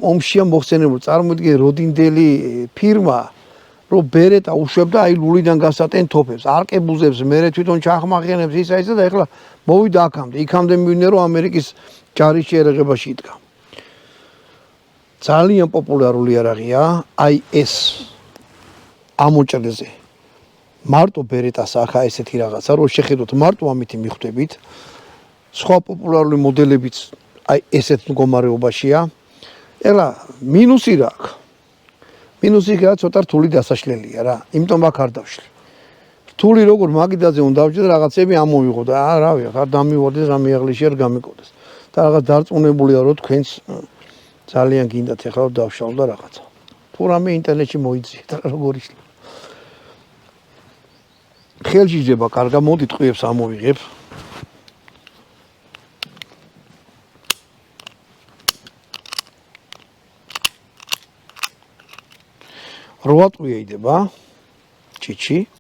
ომშია მოხსენებული, წარმოიდგინე როდინდელი ფირმა, რომ ბერეტა უშვებდა აი ლულიდან გასატენ თოფებს, არკებუზებს, მერე თვითონ ჩახმაღიანებს ისა და ეხლა მოვიდა აქამდე, იქამდე მივიდნენ რომ ამერიკის ჯარის შეერაღებაში იდგა. ძალიან პოპულარული არაღია, აი ეს ამოჭრეზე. მარტო ბერეტას ახა ესეთი რაღაცა, რომ შეხედოთ მარტო ამითი მიხვდებით. სხვა პოპულარული მოდელებიც აი ესეთ მდგომარეობაშია. ეხლა მინუსი რა აქვს? მინუსი რა ცოტა რთული დასაშლელია რა, იმიტომ აქ არ დავშლი. რთული როგორ მაგიდაზე უნდა დავჭერ რაღაცები ამოვიღო და რავი, არ დამივარდეს რა მეაღლიში არ გამიკოდეს. და რაღაც დარწმუნებულია რომ თქვენს ძალიან გინდათ ეხლა რომ დავშალ და რაღაცა. თუ რამე ინტერნეტში მოიძიეთ რა როგორ ისლი. ხელში ჯება კარგა, მოდით ყიებს ამოვიღებ. როატყვია იდება, ჩიჩი.